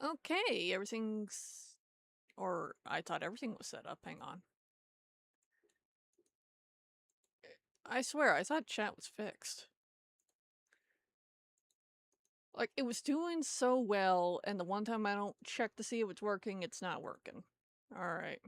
Okay, everything's... Or I thought everything was set up. Hang on. I swear, I thought chat was fixed. Like, it was doing so well, and the one time I don't check to see if it's working, it's not working. Alright.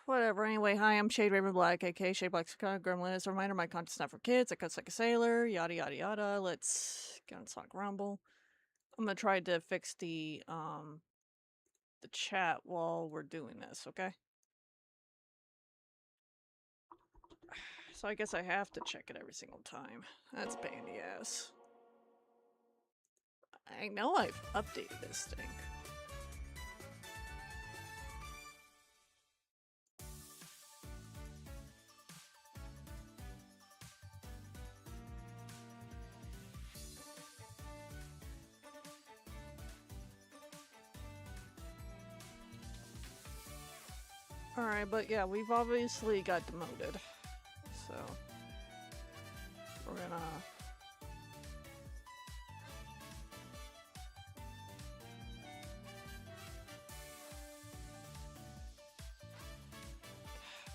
Whatever. Anyway, hi, I'm Shade Raven Black, aka Shade Black's Gremlin. As a reminder, my content's not for kids. I cuss like a sailor. Yada yada yada. Let's get on Sonic Rumble. I'm gonna try to fix the chat while we're doing this, okay? So I guess I have to check it every single time. That's a pain in the ass. I know I've updated this thing. Alright, but yeah, we've obviously got demoted. So we're gonna...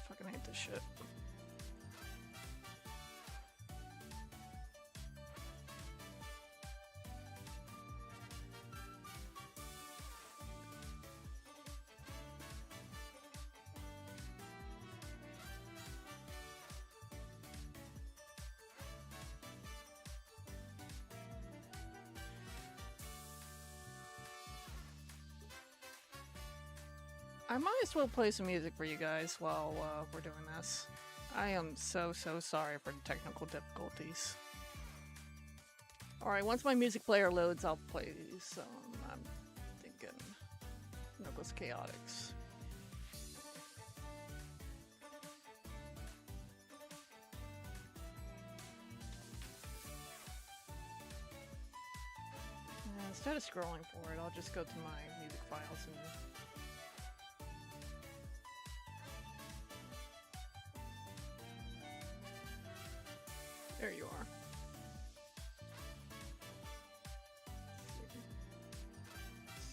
Fucking hate this shit. I might as well play some music for you guys while we're doing this. I am so sorry for the technical difficulties. Alright, once my music player loads, I'll play some, I'm thinking, Knuckles Chaotix. Instead of scrolling for it, I'll just go to my music files and... There you are.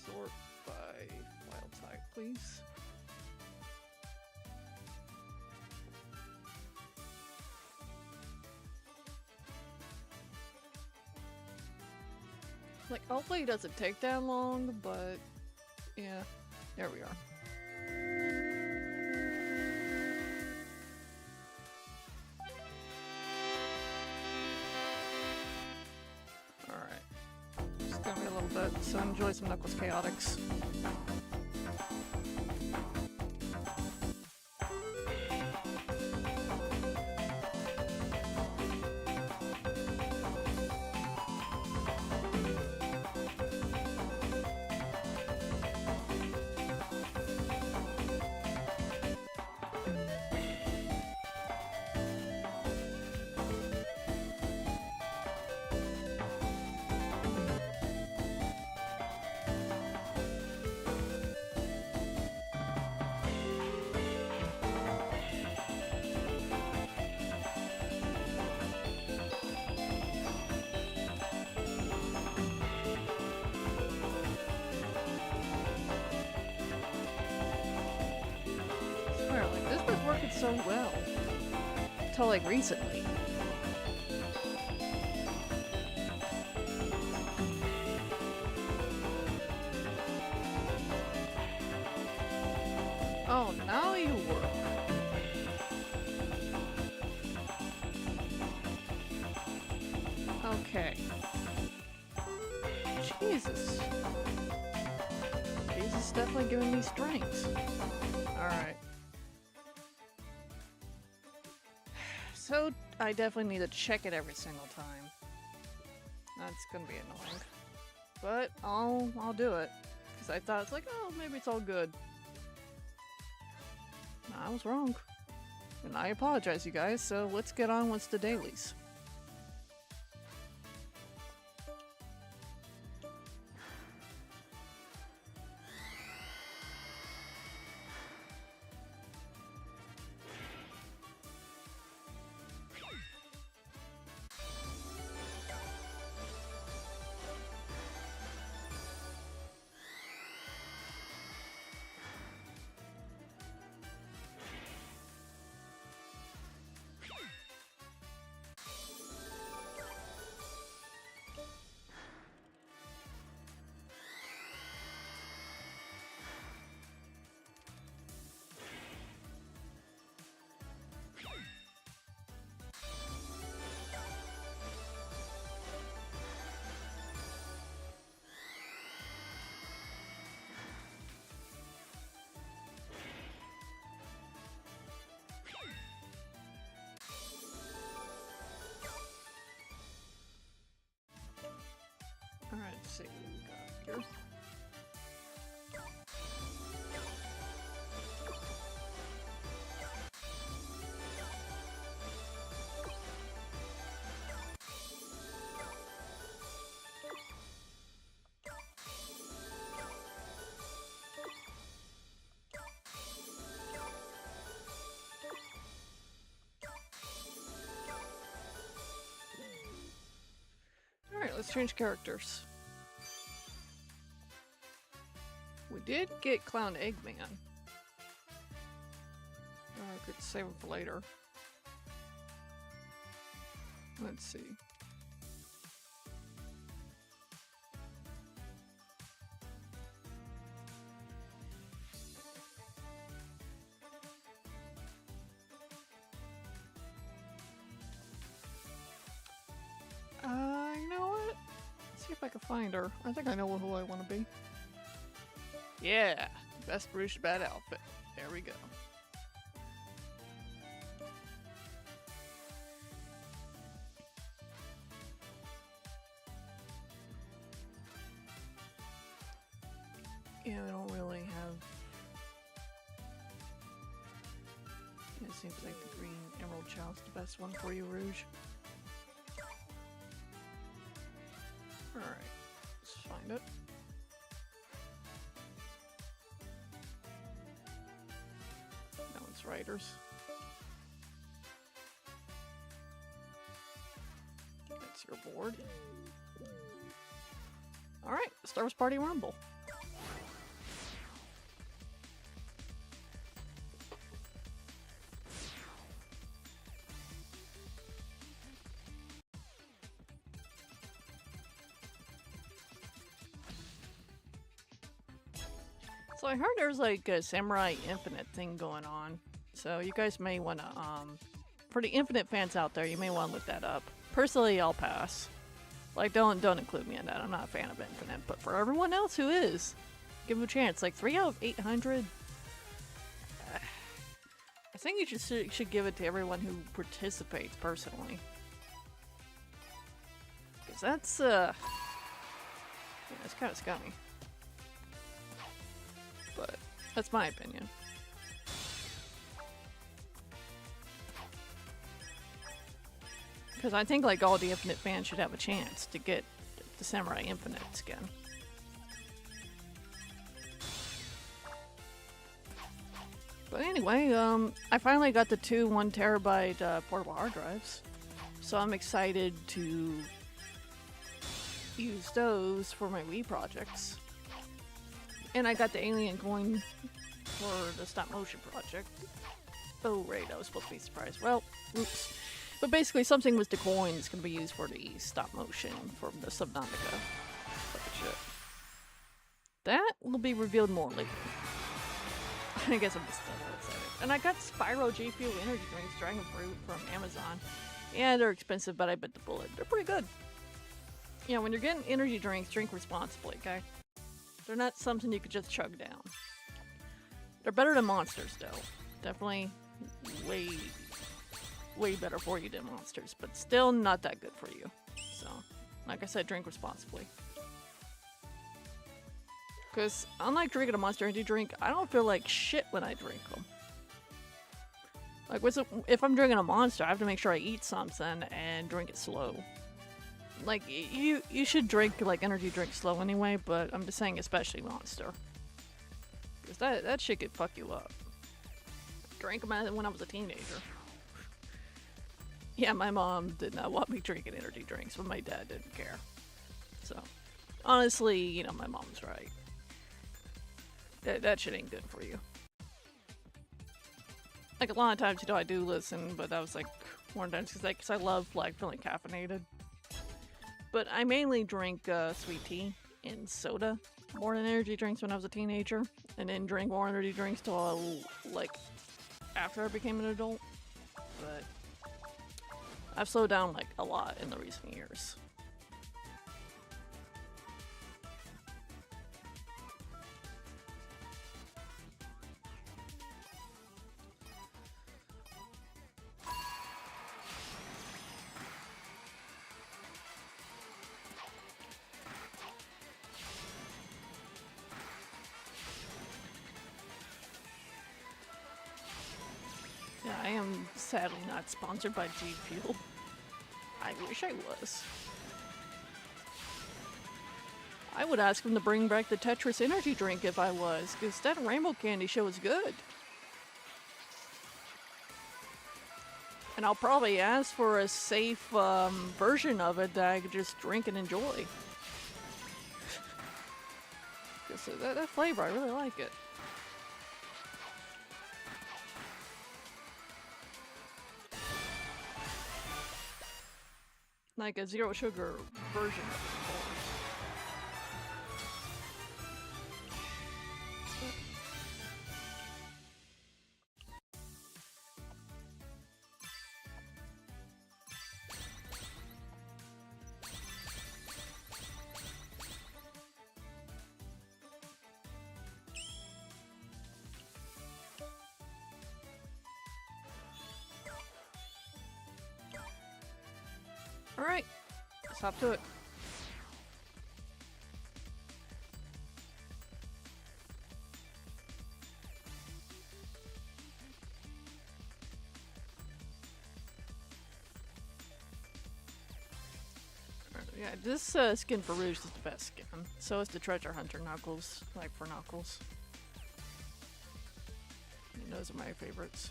Sort by file type, please. Like, hopefully it doesn't take that long, but yeah, there we are. Alright. Just gonna be a little bit, so enjoy some Knuckles Chaotix. So well. Until like recently. Oh, now you work. Okay. Jesus. Jesus is definitely giving me strength. Alright. So, I definitely need to check it every single time. That's gonna be annoying. But, I'll do it. Because I thought it's like, oh, maybe it's all good. I was wrong. And I apologize, you guys, so let's get on with the dailies. change characters. We did get Clown Eggman. I could save him for later. Let's see. You know what? Let's see if I can find her. I think I know who I want to be. Yeah, best Bruce Bad outfit. There we go. Yeah, I don't really have... Yeah, it seems like the green emerald child's the best one for you, Rouge. Alright, let's find it. That one's Riders. That's your board. Alright, Star Wars Party Rumble. So I heard there's like a Samurai Infinite thing going on. So you guys may want to, for the Infinite fans out there, you may want to look that up. Personally, I'll pass. Like, don't include me in that. I'm not a fan of Infinite. But for everyone else who is, give them a chance. Like 3 out of 800. I think you should give it to everyone who participates personally. Because that's, yeah, it's kind of scummy. But that's my opinion. Because I think like all the Infinite fans should have a chance to get the Samurai Infinite skin. But anyway, I finally got the two 1 terabyte portable hard drives. So I'm excited to use those for my Wii projects. And I got the alien coin for the stop motion project. Oh, right, I was supposed to be surprised. Well, oops. But basically, something with the coin is going to be used for the stop motion for the Subnautica. Shit. That will be revealed more later. I guess I'm just excited. And I got Spyro G Fuel energy drinks, Dragon Fruit from Amazon. Yeah, they're expensive, but I bit the bullet. They're pretty good. Yeah, when you're getting energy drinks, drink responsibly, okay? They're not something you could just chug down. They're better than Monsters, though. Definitely way better for you than Monsters, but still not that good for you. So, like I said, drink responsibly. Because, unlike drinking a Monster Energy drink, I don't feel like shit when I drink them. Like, if I'm drinking a Monster, I have to make sure I eat something and drink it slow. Like, you should drink, like, energy drink slow anyway, but I'm just saying especially Monster. Because that shit could fuck you up. Drank them when I was a teenager. Yeah, my mom did not want me drinking energy drinks, but my dad didn't care. So, honestly, you know, my mom's right. That shit ain't good for you. Like, a lot of times, you know, I do listen, but that was, like, more times because I love, like, feeling caffeinated. But I mainly drink sweet tea and soda more than energy drinks when I was a teenager. And then drink more energy drinks till, like, after I became an adult. But I've slowed down, like, a lot in the recent years. Yeah, I am sadly not sponsored by G Fuel. I wish I was. I would ask him to bring back the Tetris energy drink if I was, because that Rainbow Candy show is good. And I'll probably ask for a safe version of it that I could just drink and enjoy. That flavor, I really like it. Like a zero sugar version of it, of course. Alright, let's hop to it. Yeah, this skin for Rouge is the best skin. So is the Treasure Hunter Knuckles, like for Knuckles. And those are my favorites.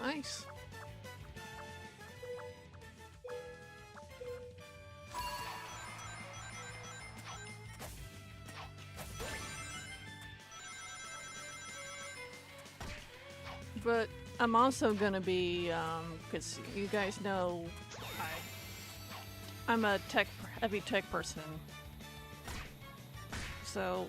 Nice. But I'm also gonna be, because you guys know I'm a heavy tech person. So,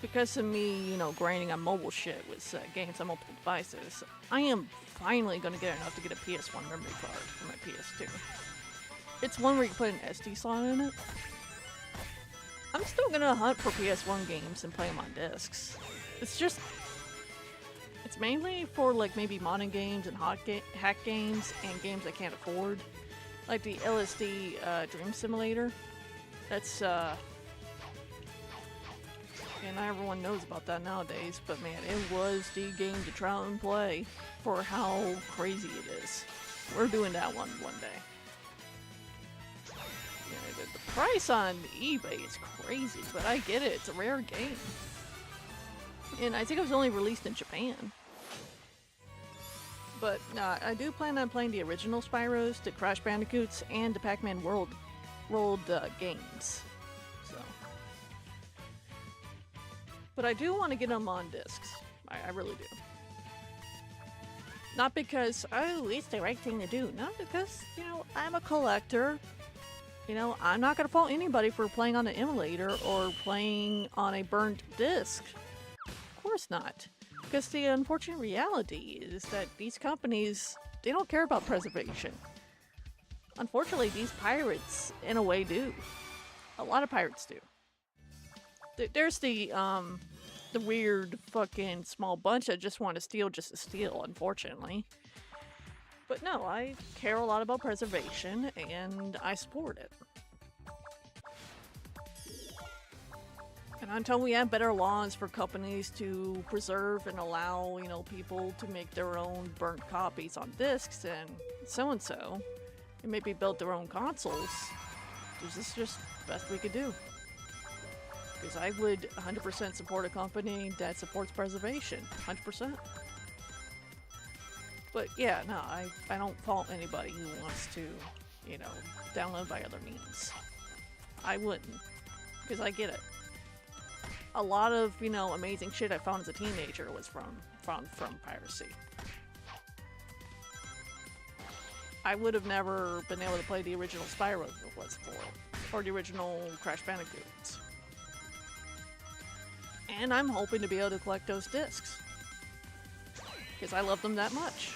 because of me, you know, grinding on mobile shit with games on multiple devices, I am finally gonna get enough to get a PS1 memory card for my PS2. It's one where you put an SD slot in it. I'm still gonna hunt for PS1 games and play them on discs. It's mainly for like maybe modding games and hack games and games I can't afford. Like the LSD Dream Simulator. That's and not everyone knows about that nowadays, but man, it was the game to try and play for how crazy it is. We're doing that one day. Yeah, the price on eBay is crazy, but I get it. It's a rare game. And I think it was only released in Japan. But I do plan on playing the original Spyros, the Crash Bandicoots, and the Pac-Man World games. So, but I do want to get them on discs. I really do. Not because, oh, it's the right thing to do. Not because, you know, I'm a collector. You know, I'm not going to fault anybody for playing on an emulator or playing on a burnt disc. Of course not. Because the unfortunate reality is that these companies, they don't care about preservation. Unfortunately, these pirates, in a way, do. A lot of pirates do. There's the weird fucking small bunch that just want to steal just to steal, unfortunately. But no, I care a lot about preservation, and I support it. And until we have better laws for companies to preserve and allow, you know, people to make their own burnt copies on discs and so, and maybe build their own consoles, this is just the best we could do. Because I would 100% support a company that supports preservation. 100%. But yeah, no, I don't fault anybody who wants to, you know, download by other means. I wouldn't. Because I get it. A lot of, you know, amazing shit I found as a teenager was from piracy. I would have never been able to play the original Spyro if it was for it, or the original Crash Bandicoots. And I'm hoping to be able to collect those discs. Because I love them that much.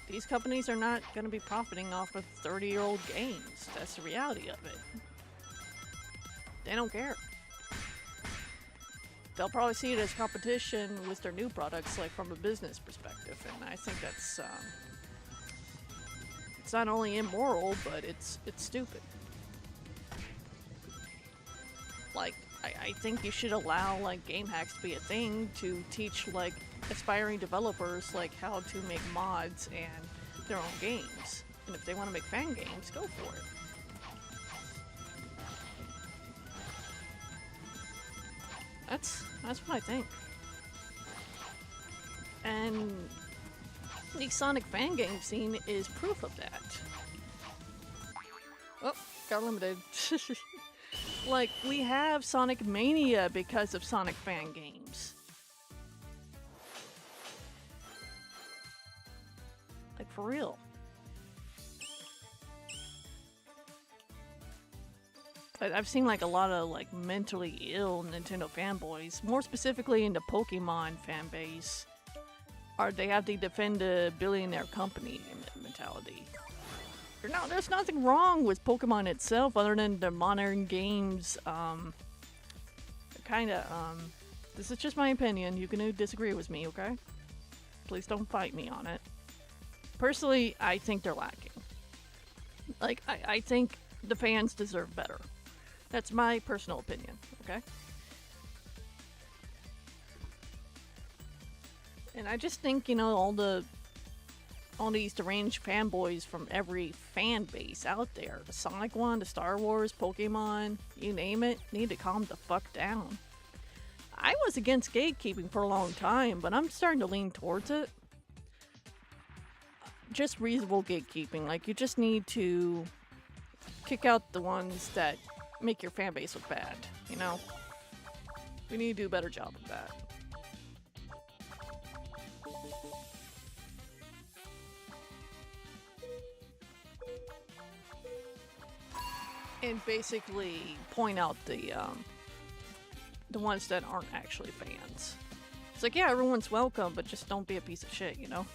These companies are not going to be profiting off of 30-year-old games. That's the reality of it. They don't care. They'll probably see it as competition with their new products, like from a business perspective, and I think that's it's not only immoral, but it's stupid. I think you should allow like game hacks to be a thing to teach like aspiring developers like how to make mods and their own games. And if they want to make fan games, go for it. That's what I think. And the Sonic fan game scene is proof of that. Oh, got limited. Like, we have Sonic Mania because of Sonic fan games. Like, for real. I've seen like a lot of like mentally ill Nintendo fanboys, more specifically in the Pokemon fan base, they have the defend a billionaire company mentality. No, there's nothing wrong with Pokemon itself other than the modern games, this is just my opinion, you can disagree with me, okay? Please don't fight me on it. Personally, I think they're lacking. Like, I think the fans deserve better. That's my personal opinion, okay? And I just think, you know, all these deranged fanboys from every fan base out there, the Sonic one, the Star Wars, Pokemon, you name it, need to calm the fuck down. I was against gatekeeping for a long time, but I'm starting to lean towards it. Just reasonable gatekeeping, like you just need to kick out the ones that make your fan base look bad, you know? We need to do a better job of that. And basically point out the ones that aren't actually fans. It's like, yeah, everyone's welcome, but just don't be a piece of shit, you know?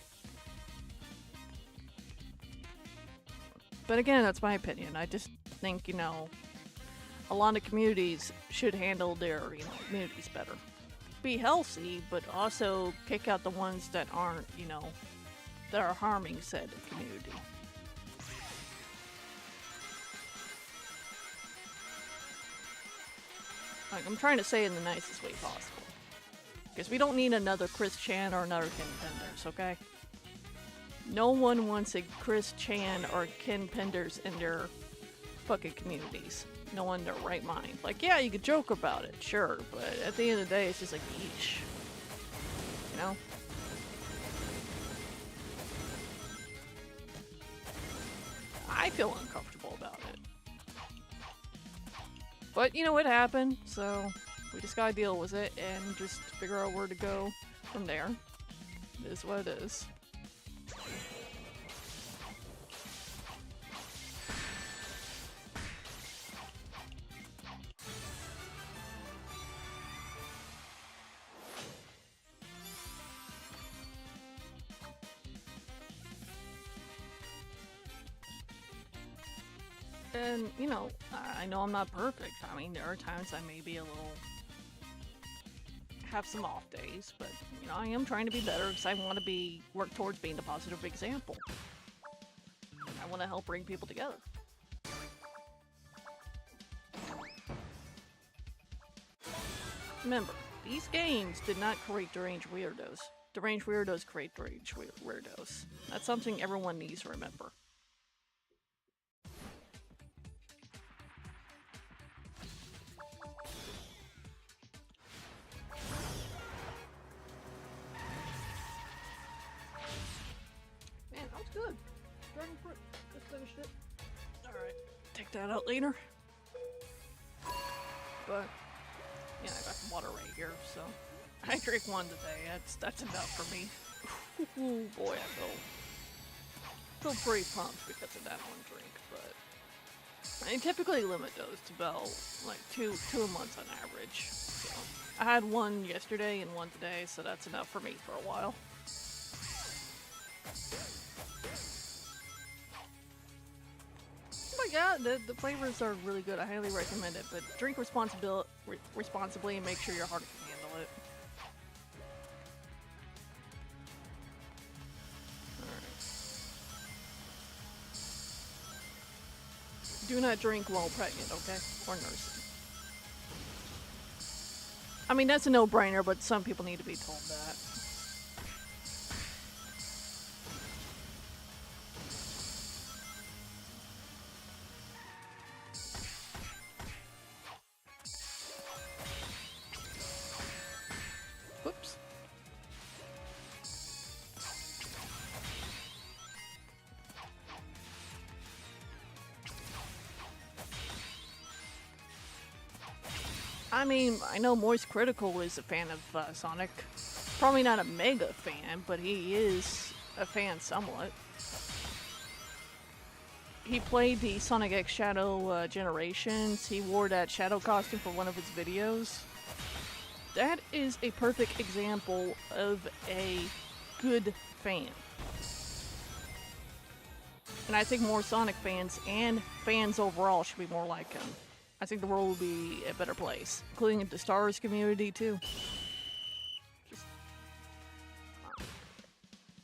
But again, that's my opinion. I just think, you know, a lot of communities should handle their, you know, communities better. Be healthy, but also kick out the ones that aren't, you know, that are harming said community. Like, I'm trying to say it in the nicest way possible. Because we don't need another Chris Chan or another Ken Penders, okay? No one wants a Chris Chan or Ken Penders in their fucking communities. No one in their right mind. Like, yeah, you could joke about it, sure, but at the end of the day, it's just like, yeesh. You know? I feel uncomfortable about it. But, you know, it happened, so we just gotta deal with it and just figure out where to go from there. It is what it is. And, you know I'm not perfect. I mean, there are times I may be a little... have some off days, but, you know, I am trying to be better because I want to work towards being a positive example. I want to help bring people together. Remember, these games did not create deranged weirdos. Deranged weirdos create deranged weirdos. That's something everyone needs to remember. Man, that was good. Dragon fruit. Just finished it. Alright, take that out later. But yeah, I got some water right here, so I drink one today. That's enough for me. Ooh, boy, I feel pretty pumped because of that one drink, but I typically limit those to about like two a month on average. So I had one yesterday and one today, so that's enough for me for a while. Oh my god, the flavors are really good. I highly recommend it, but drink responsibly and make sure your heart can handle it. Do not drink while pregnant, okay? Or nursing. I mean, that's a no-brainer, but some people need to be told that. Whoops. I mean, I know Moist Critical is a fan of Sonic. Probably not a mega fan, but he is a fan somewhat. He played the Sonic X Shadow Generations. He wore that Shadow costume for one of his videos. That is a perfect example of a good fan. And I think more Sonic fans and fans overall should be more like him. I think the world will be a better place, including the Star Wars community too.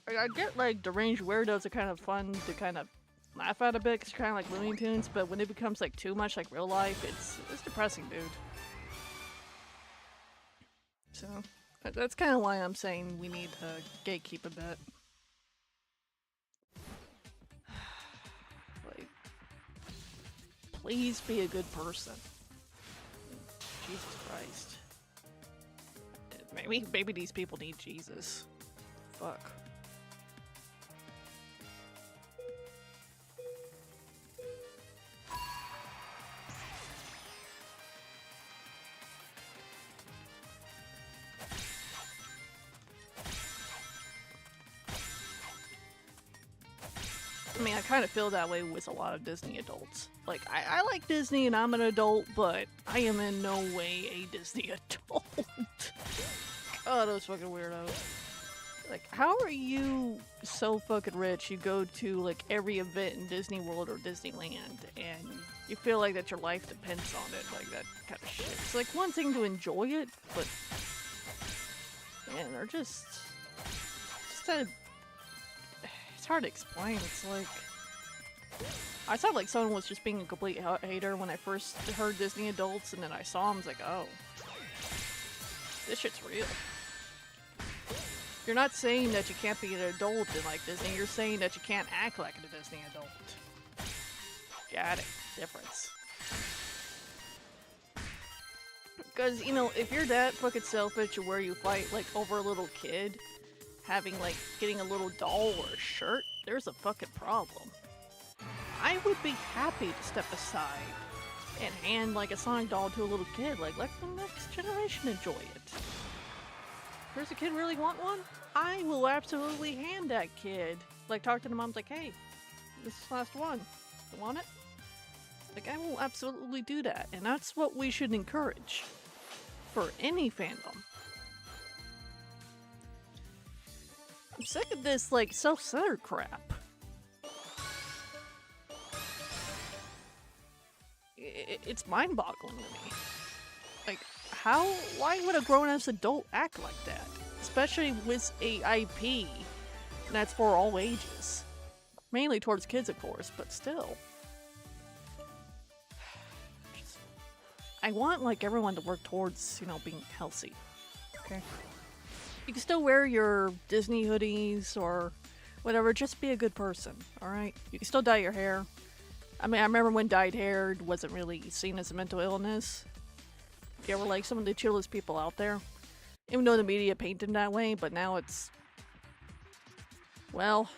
I get like deranged weirdos are kind of fun to kind of laugh at a bit, 'cause it's kind of like Looney Tunes, but when it becomes like too much like real life, it's depressing, dude. So that's kind of why I'm saying we need to gatekeep a bit. Like, please be a good person. Jesus Christ. Maybe these people need Jesus. Fuck. I mean, I kind of feel that way with a lot of Disney adults. Like, I like Disney and I'm an adult, but I am in no way a Disney adult. Oh, those fucking weirdos. Like, how are you so fucking rich you go to, like, every event in Disney World or Disneyland and you feel like that your life depends on it, like that kind of shit. It's like one thing to enjoy it, but man, they're just a it's hard to explain. It's like I thought like someone was just being a complete hater when I first heard Disney adults, and then I saw them. I was like, oh, this shit's real. You're not saying that you can't be an adult in like Disney. You're saying that you can't act like a Disney adult. Got it. Difference. Because, you know, if you're that fucking selfish to where you fight like over a little kid having like getting a little doll or a shirt, there's a fucking problem. I would be happy to step aside and hand like a Sonic doll to a little kid, like let the next generation enjoy it. Does the kid really want one? I will absolutely hand that kid. Like talk to the moms like, hey, this is the last one. You want it? Like I will absolutely do that, and that's what we should encourage for any fandom. I'm sick of this, like, self-centered crap. It's mind-boggling to me. Like, why would a grown-ass adult act like that? Especially with a IP that's for all ages. Mainly towards kids, of course, but still. I want, like, everyone to work towards, you know, being healthy. Okay? You can still wear your Disney hoodies or whatever, just be a good person, alright? You can still dye your hair. I mean, I remember when dyed hair wasn't really seen as a mental illness. They were like some of the chillest people out there. Even though the media painted them that way, but now it's... well...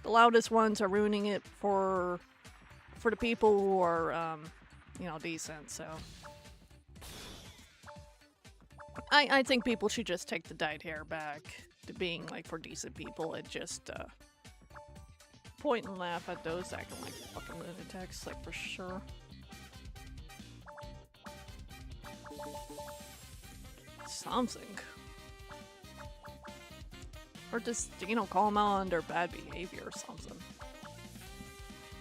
the loudest ones are ruining it for the people who are, you know, decent, so... I think people should just take the dyed hair back to being, like, for decent people and just, point and laugh at those acting like fucking lunatics, like, for sure. Something. Or just, you know, call them out on their bad behavior or something.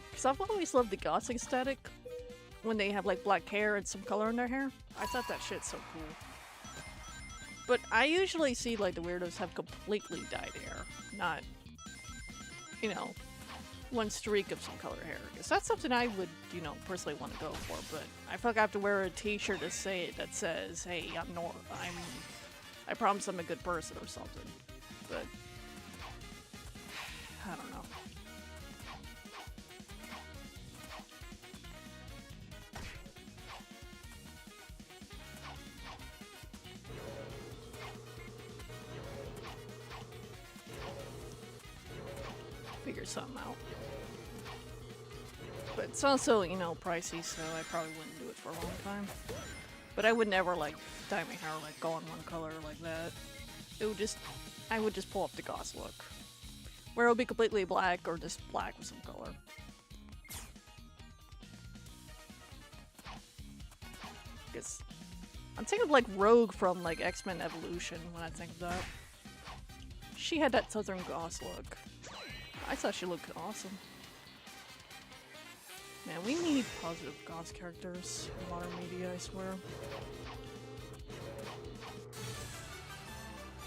Because I've always loved the goth aesthetic when they have, like, black hair and some color in their hair. I thought that shit's so cool. But I usually see, like, the weirdos have completely dyed hair. Not, you know, one streak of some color hair. Because that's something I would, you know, personally want to go for. But I feel like I have to wear a T-shirt to say it that says, "Hey, I promise I'm a good person" or something. But I don't know. Figure something out. But it's also, you know, pricey, so I probably wouldn't do it for a long time. But I would never, like, dye my hair, like, go on one color like that. It would just, I would just pull off the Goss look. Where it would be completely black, or just black with some color. Because I'm thinking of, like, Rogue from, like, X-Men Evolution when I think of that. She had that Southern Goss look. I thought she looked awesome. Man, we need positive Goss characters in modern media, I swear.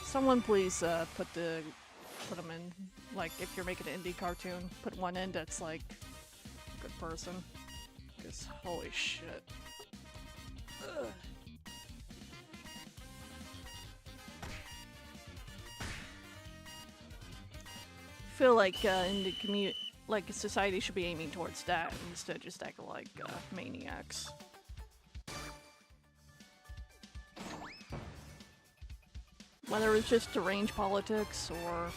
Someone please put them in, like, if you're making an indie cartoon, put one in that's, like, a good person. Because, holy shit. Ugh. I feel like in the community, like society should be aiming towards that instead of just acting like maniacs. Whether it's just deranged politics or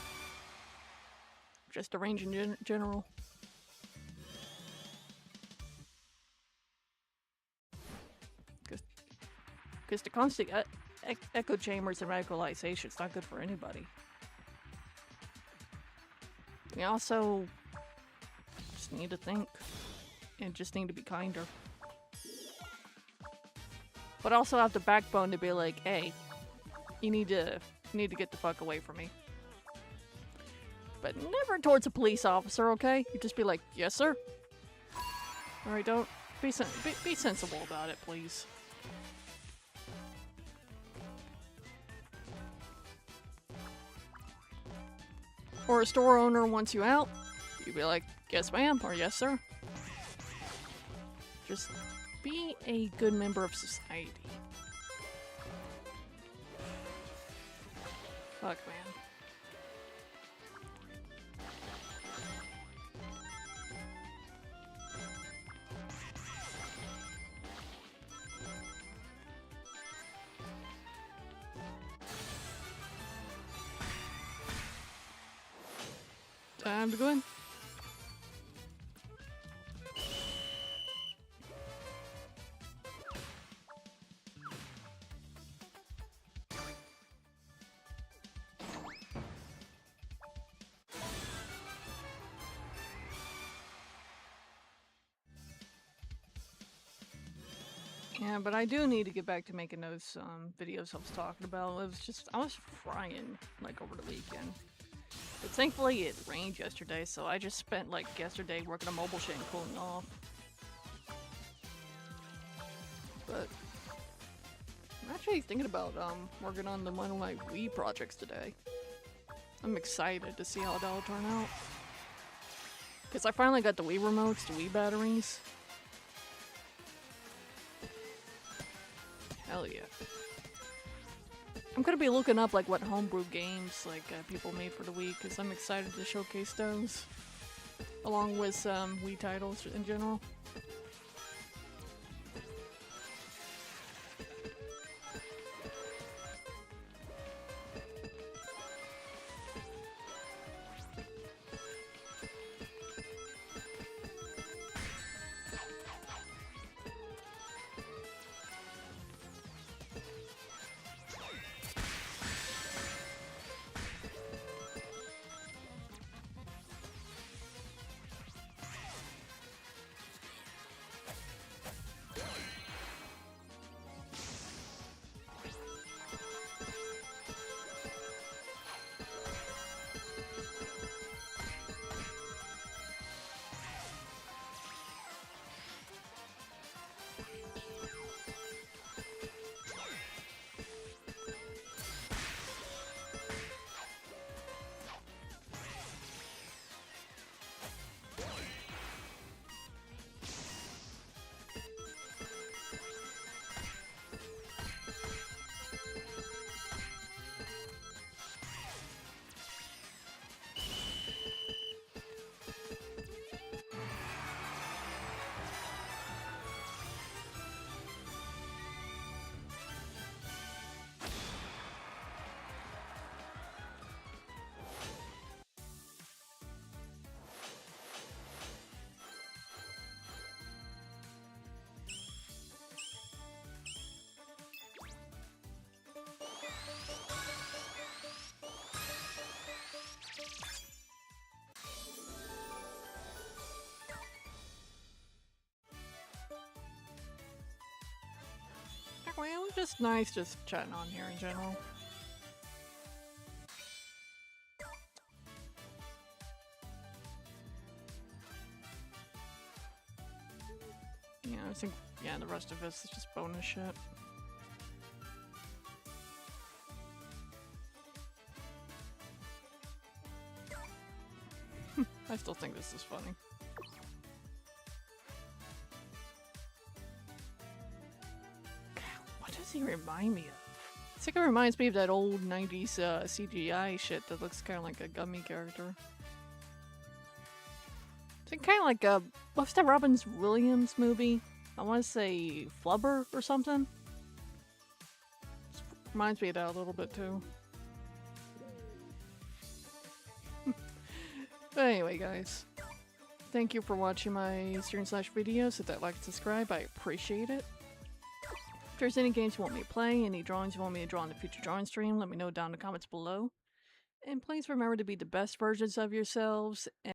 just deranged in general. Because the constant echo chambers and radicalization is not good for anybody. We also just need to think and just need to be kinder. But also have the backbone to be like, hey, you need to get the fuck away from me. But never towards a police officer, okay? You just be like, yes, sir. Alright, don't be sensible about it, please. Or a store owner wants you out, you'd be like, yes ma'am, or yes sir. Just be a good member of society. Fuck, man. Time to go in. Yeah, but I do need to get back to making those videos I was talking about. It was just, I was frying like over the weekend. But thankfully it rained yesterday, so I just spent like yesterday working on mobile shit and cooling off. But I'm actually thinking about working on one of my Wii projects today. I'm excited to see how that'll turn out. Because I finally got the Wii remotes, the Wii batteries. Hell yeah. I'm gonna be looking up like what homebrew games like people made for the Wii, because I'm excited to showcase those, along with some Wii titles in general. just nice just chatting on here in general. Yeah, I think, yeah, the rest of this is just bonus shit. I still think this is funny. God, what does he remind me of? I think it reminds me of that old 90s CGI shit that looks kind of like a gummy character. I think kind of like a... What's that Robin Williams movie? I want to say Flubber or something? Reminds me of that a little bit too. But anyway, guys. Thank you for watching my stream/videos. Hit that like and subscribe. I appreciate it. If there's any games you want me to play, any drawings you want me to draw in the future drawing stream, let me know down in the comments below. And please remember to be the best versions of yourselves.